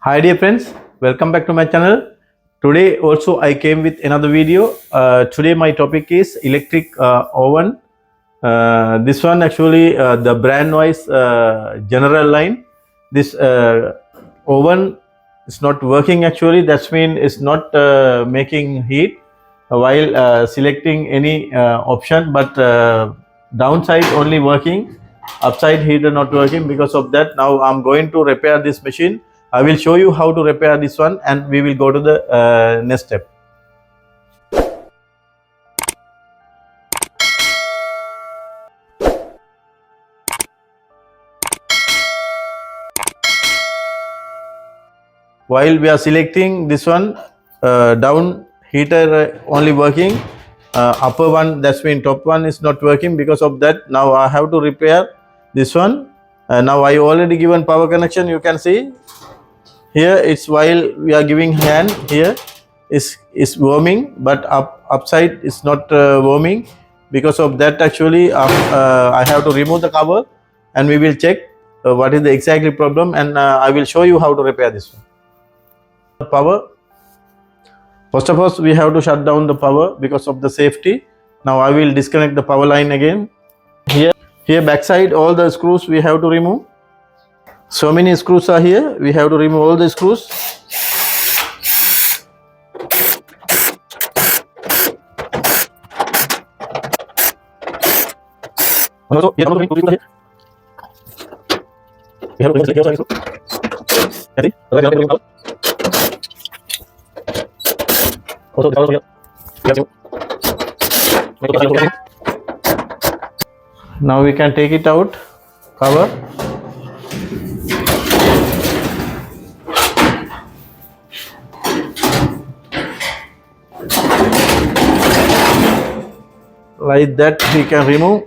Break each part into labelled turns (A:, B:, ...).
A: Hi dear friends, welcome back to my channel. Today also I came with another video. Today my topic is electric oven. This one actually the brand wise general line. This oven is not working actually. That's mean it's not making heat while selecting any option, but downside only working, upside heater not working. Because of that, now I'm going to repair this machine. I will show you how to repair this one and we will go to the next step. While we are selecting this one, down heater only working, upper one, that's mean top one is not working. Because of that, now I have to repair this one. Now I already given power connection. You can see here it's while we are giving hand here is warming, but upside is not warming. Because of that actually I have to remove the cover and we will check what is the exactly problem, and I will show you how to repair this one. Power, first of all we have to shut down the power because of the safety. Now I will disconnect the power line again. Here backside all the screws we have to remove. So many screws are here, we have to remove all the screws. Also, here are here. We have to remove the also here. Now we can take it out, cover. Like that we can remove.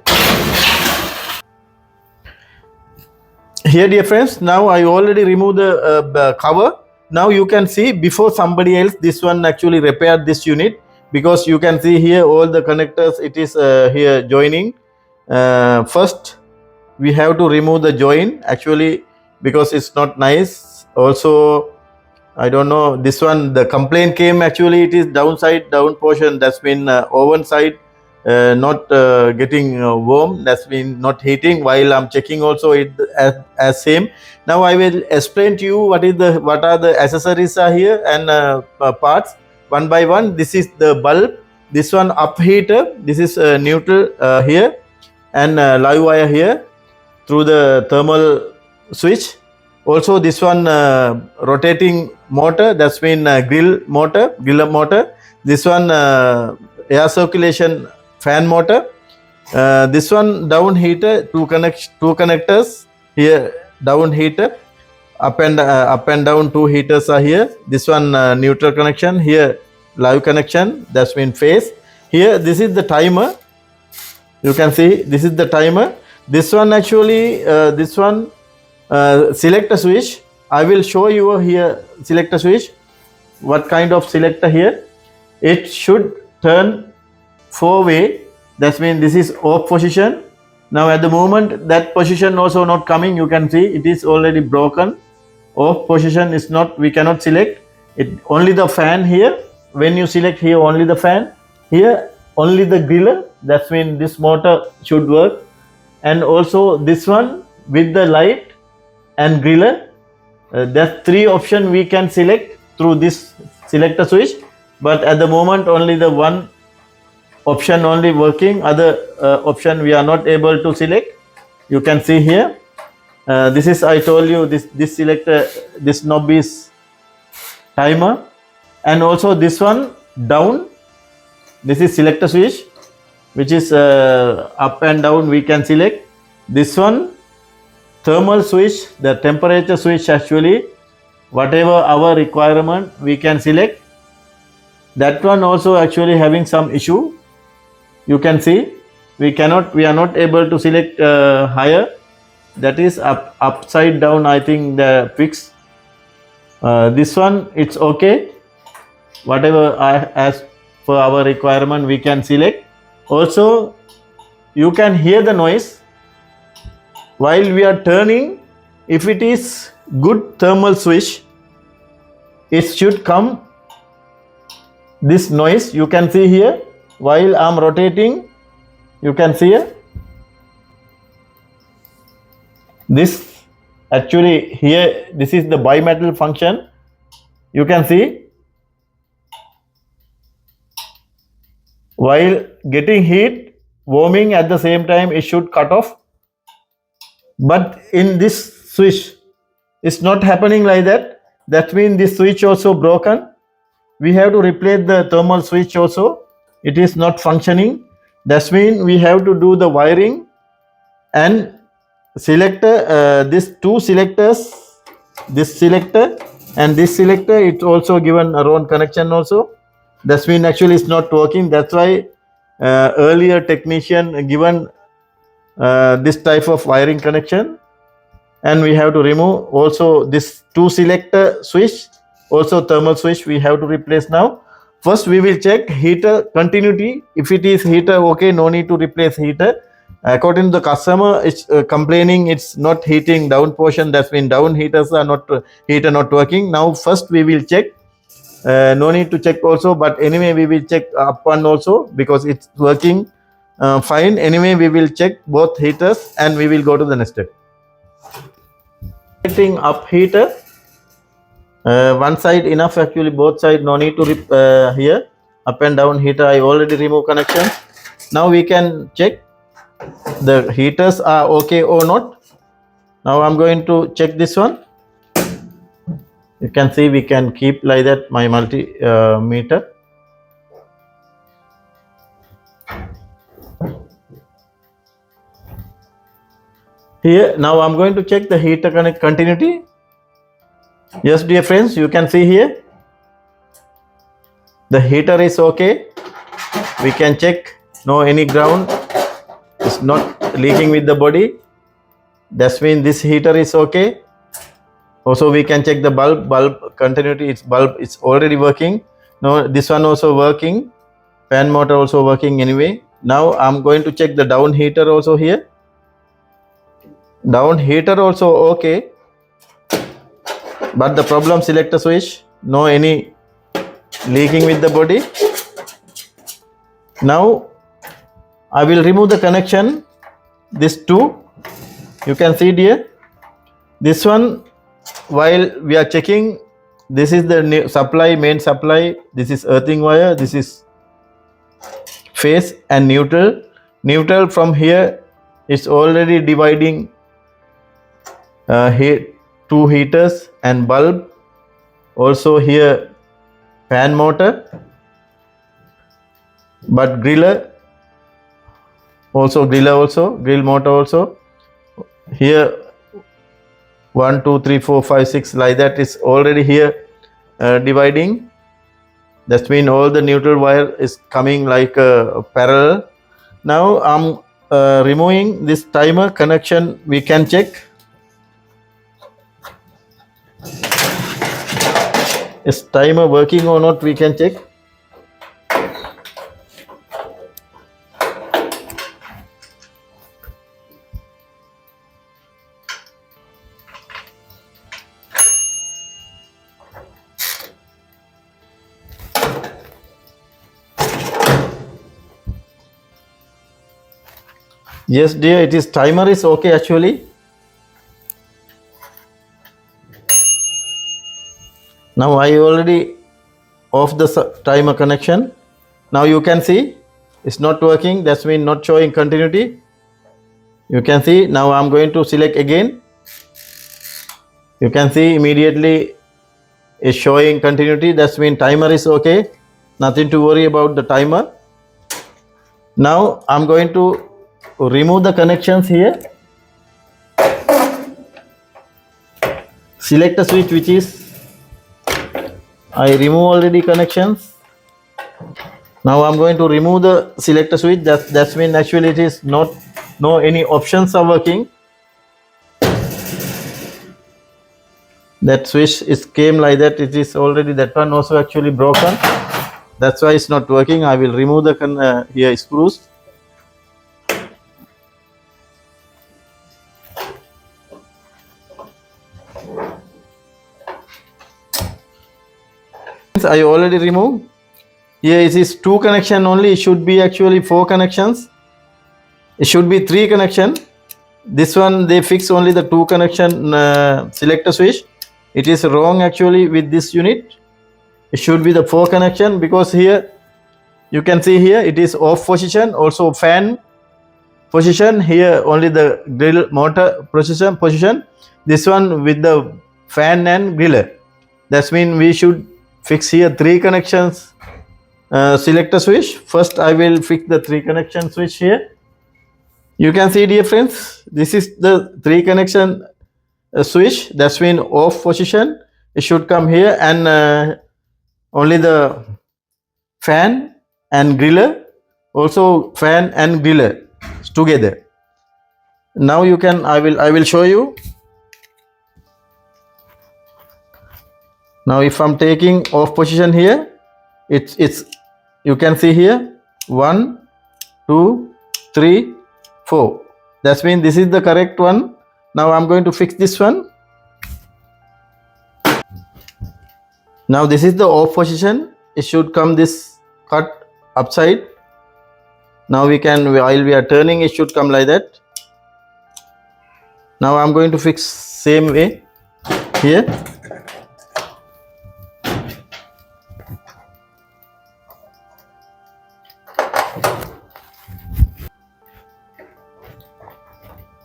A: Here dear friends, now I already removed the cover. Now you can see before somebody else this one actually repaired this unit, because you can see here all the connectors it is here joining. First we have to remove the join actually, because it's not nice. Also I don't know, this one the complaint came actually it is downside down portion, that's been oven side not getting warm, that's been not heating. While I'm checking also it as same. Now I will explain to you what are the accessories are here and parts one by one. This is the bulb, this one up heater, this is neutral here, and live wire here through the thermal switch. Also this one rotating motor, that's been grill motor. This one air circulation fan motor. This one down heater, two connectors here, down heater, up and down two heaters are here. This one neutral connection, here live connection, that's been phase. Here this is the timer, you can see this is the timer. This one actually this one selector switch. I will show you here selector switch, what kind of selector here. It should turn 4-way, that means this is off position. Now at the moment that position also not coming, you can see it is already broken. Off position is not, we cannot select it, only the fan here. When you select here only the fan, here only the griller, that means this motor should work. And also this one with the light and griller, that's three option we can select through this selector switch. But at the moment only the one option only working, other option we are not able to select. You can see here this is, I told you, this selector, this knob is timer. And also this one down, this is selector switch, which is up and down we can select. This one thermal switch, the temperature switch, actually whatever our requirement we can select. That one also actually having some issue, you can see we are not able to select higher, that is upside down, I think the fix. This one it's okay, whatever as for our requirement we can select. Also you can hear the noise while we are turning. If it is good thermal switch, it should come this noise. You can see here while I'm rotating, you can see here this actually here, this is the bimetal function. You can see while getting heat, warming at the same time, it should cut off. But in this switch, it's not happening like that. That means this switch also broken. We have to replace the thermal switch also. It is not functioning. That means we have to do the wiring and selector. These two selectors, this selector and this selector, it's also given a wrong connection also. That means actually it's not working. That's why earlier technician given this type of wiring connection, and we have to remove also this two selector switch, also thermal switch we have to replace now. First we will check heater continuity. If it is heater okay, no need to replace heater. According to the customer, it's complaining it's not heating down portion. That's mean down heaters are not heater not working. Now first we will check. No need to check also, but anyway we will check up one also because it's working fine. Anyway we will check both heaters and we will go to the next step. Setting up heater, one side enough actually, both side no need to here up and down heater I already remove connection. Now we can check the heaters are okay or not. Now I'm going to check this one. You can see we can keep like that my multimeter. Here now I'm going to check the heater connect continuity. Yes dear friends, you can see here the heater is okay. We can check, no any ground, it's not leaking with the body. That means this heater is okay. Also we can check the bulb continuity. Its bulb is already working. No, this one also working. Fan motor also working anyway. Now I'm going to check the down heater also here. Down heater also okay, but the problem selector switch, no any leaking with the body. Now I will remove the connection, this two. You can see here this one. While we are checking, this is the supply, main supply, this is earthing wire, this is phase and neutral. Neutral from here is already dividing here two heaters and bulb. Also here fan motor, but griller also, grill motor also. Here 1 2 3 4 5 6 like that is already here dividing. That means all the neutral wire is coming like parallel. Now I'm removing this timer connection. We can check is timer working or not. We can check. Yes dear, it is timer is okay actually. Now I already off the timer connection. Now you can see it's not working. That's mean not showing continuity. You can see now I'm going to select again. You can see immediately is showing continuity. That's mean timer is okay. Nothing to worry about the timer. Now I'm going to remove the connections here. Select a switch which is I remove already connections. Now I'm going to remove the selector switch. That's mean actually it is not, no any options are working. That switch is came like that. It is already, that one also actually broken. That's why it's not working. I will remove the here screws. I already removed. Here it is 2 connection only. It should be actually 4 connections. It should be 3 connection. This one they fix only the 2 connection selector switch. It is wrong actually with this unit. It should be the 4 connection, because here you can see here it is off position, also fan position. Here only the grill motor position. This one with the fan and griller. That means we should fix here 3 connections selector switch. First I will fix the 3 connection switch here. You can see, dear friends, this is the 3 connection switch. That's mean off position. It should come here, and only the fan and griller, also fan and griller together. Now you can, I will show you. Now if I'm taking off position here, it's you can see here 1 2 3 4. That means this is the correct one. Now I'm going to fix this one. Now this is the off position. It should come this cut upside. Now we can, while we are turning, it should come like that. Now I'm going to fix same way here.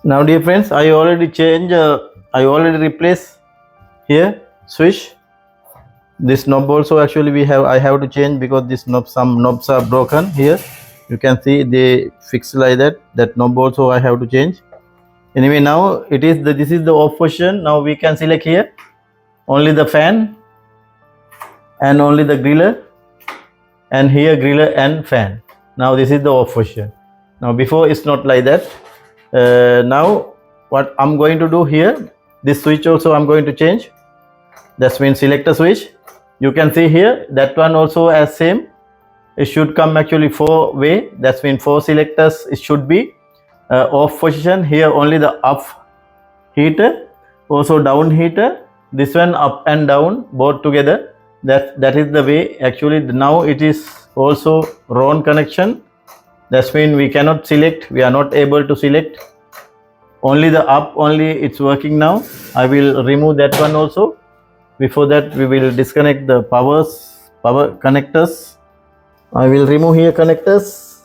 A: Now dear friends, I already replace here switch. This knob also actually I have to change, because this knob, some knobs are broken here. You can see they fix like that. That knob also I have to change. Anyway, now this is the off position. Now we can select here only the fan and only the griller, and here griller and fan. Now this is the off position. Now before it's not like that. Now what I'm going to do here, this switch also I'm going to change. That means selector switch. You can see here that one also as same. It should come actually 4 way. That means 4 selectors. It should be off position. Here only the up heater, also down heater. This one up and down both together. That is the way actually. Now it is also wrong connection. That means we cannot select. We are not able to select. Only the up only it's working now. I will remove that one also. Before that we will disconnect the power connectors. I will remove here connectors.